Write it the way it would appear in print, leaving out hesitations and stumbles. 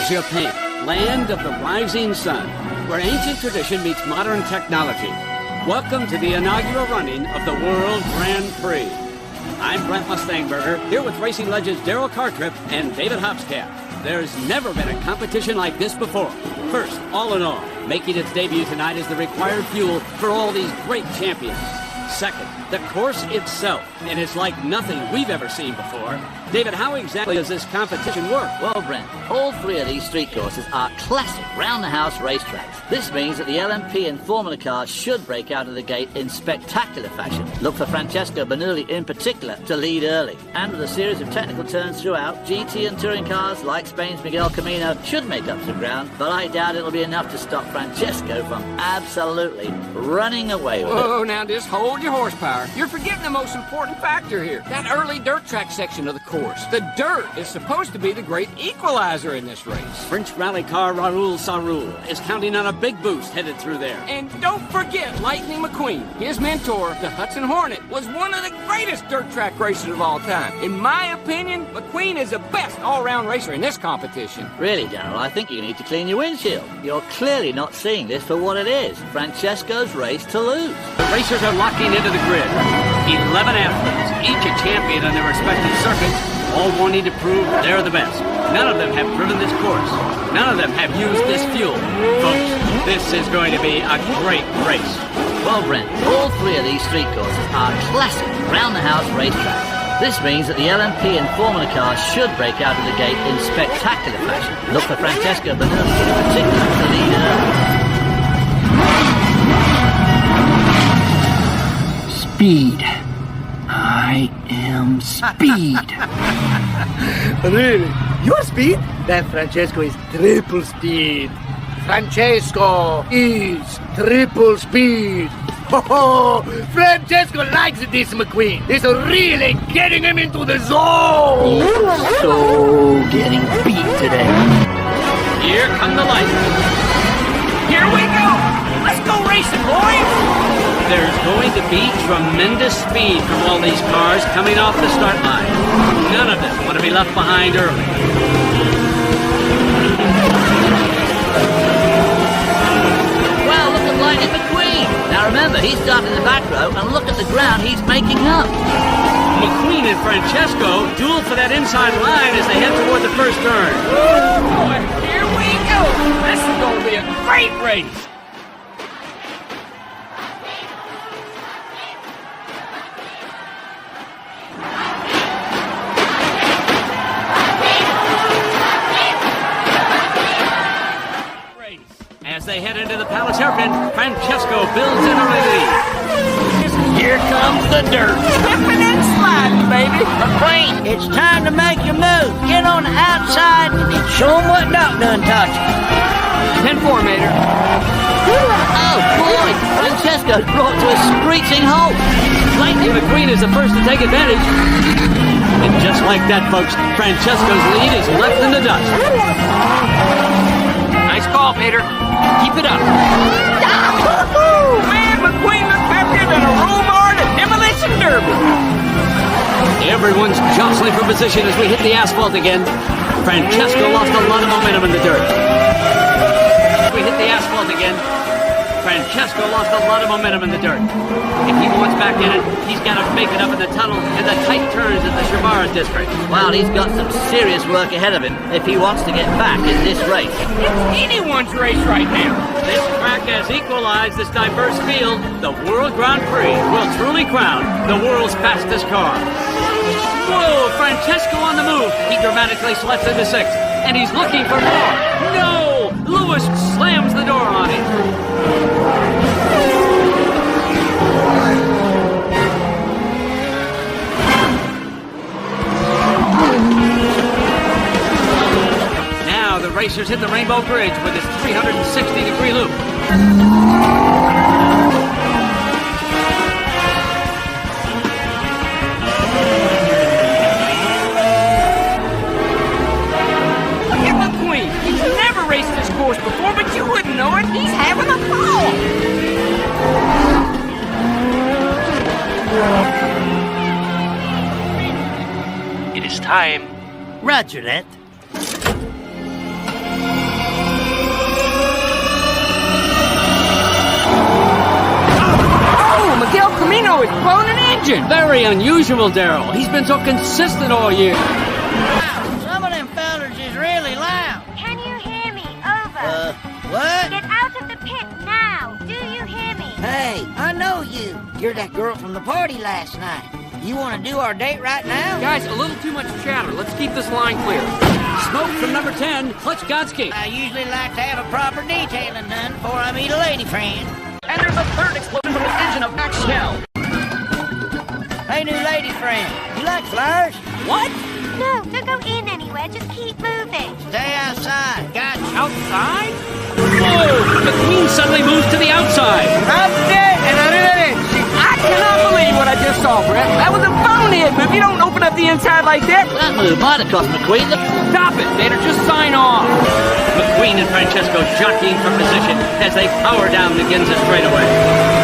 Japan, land of the rising sun, where ancient tradition meets modern technology. Welcome to the inaugural running of the World Grand Prix. I'm Brent Mustangberger, here with racing legends Darrell Cartrip and David Hopscap. There's never been a competition like this before. First, all in all, making its debut tonight is the required fuel for all these great champions. Second, the course itself. It is like nothing we've ever seen before. David, how exactly does this competition work? Well, Brent, all three of these street courses are classic round-the-house racetracks. This means that the LMP and Formula cars should break out of the gate in spectacular fashion. Look for Francesco Bernoulli in particular to lead early. And with a series of technical turns throughout, GT and touring cars like Spain's Miguel Camino should make up some ground, but I doubt it'll be enough to stop Francesco from absolutely running away with it. Whoa, now just hold your horsepower. You're forgetting the most important factor here. That early dirt track section of the course. The dirt is supposed to be the great equalizer in this race. French rally car Raoul Sarroul is counting on a big boost headed through there. And don't forget Lightning McQueen. His mentor, the Hudson Hornet, was one of the greatest dirt track racers of all time. In my opinion, McQueen is the best all-round racer in this competition. Really, Darrell, I think you need to clean your windshield. You're clearly not seeing this for what it is. Francesco's race to lose. The racers are locking into the grid. 11 athletes, each a champion in their respective circuits, all wanting to prove they're the best. None of them have driven this course. None of them have used this fuel. Folks, this is going to be a great race. Well, Brent, all three of these street courses are classic round-the-house racetracks. This means that the LMP and Formula cars should break out of the gate in spectacular fashion. Look for Francesco Bernoulli in particular to lead early. Speed. I am speed. Really? You're speed? Then Francesco is triple speed. Francesco is triple speed. Oh, Francesco likes this McQueen. He's really getting him into the zone. He's so getting beat today. Here come the lights. Here we go! Let's go racing, boys! There's going to be tremendous speed from all these cars coming off the start line. None of them want to be left behind early. Well, look at Lightning McQueen. Now remember, he's starting the back row, and look at the ground he's making up. McQueen and Francesco duel for that inside line as they head toward the first turn. Woo! And here we go! This is going to be a great race! As they head into the Palace Hairpin, Francesco builds an early lead. Here comes the dirt. Slipping and sliding, baby. McQueen, it's time to make your move. Get on the outside and show them what Doc done taught you. 10-4, Mater. Oh, boy! Francesco's brought to a screeching halt. Lightning McQueen is the first to take advantage. And just like that, folks, Francesco's lead is left in the dust. Nice call, Peter. Keep it up. Man, McQueen looked better than a Romar at Demolition Derby. Everyone's jostling for position as we hit the asphalt again. Francesco lost a lot of momentum in the dirt. We hit the asphalt again. Francesco lost a lot of momentum in the dirt. If he wants back in it, he's got to make it up in the tunnel and the tight turns in the Shimara district. Well, he's got some serious work ahead of him if he wants to get back in this race. It's anyone's race right now. This track has equalized this diverse field. The World Grand Prix will truly crown the world's fastest car. Whoa, Francesco on the move. He dramatically slips into sixth, and he's looking for more. No! Lewis slams the door on him. Now the racers hit the Rainbow Bridge with its 360-degree loop. Course before, but you wouldn't know it. He's having a ball. It is time. Roger that. very unusual, Daryl. He's been so consistent all year. Wow, some of them fellers is really loud. Can you hear me? Over. What? Get out of the pit now. Do you hear me? Hey, I know you. You're that girl from the party last night. You want to do our date right now? Guys, a little too much chatter. Let's keep this line clear. Smoke from number 10, Clutch Godsky. I usually like to have a proper detailing done before I meet a lady friend. And there's a third explosion from the engine of Max Schnell. Hey, new lady friend, you like flowers? What? No, don't go in anywhere. Just keep moving. Stay outside. Gotcha. Outside? Whoa! McQueen suddenly moves to the outside. I'm dead and I did it. I cannot believe what I just saw, Brett. That was a bonehead move. You don't open up the inside like that. That move might have cost McQueen the... Stop it, Vader. Just sign off. McQueen and Francesco jockeying for position as they power down the Ginza straightaway.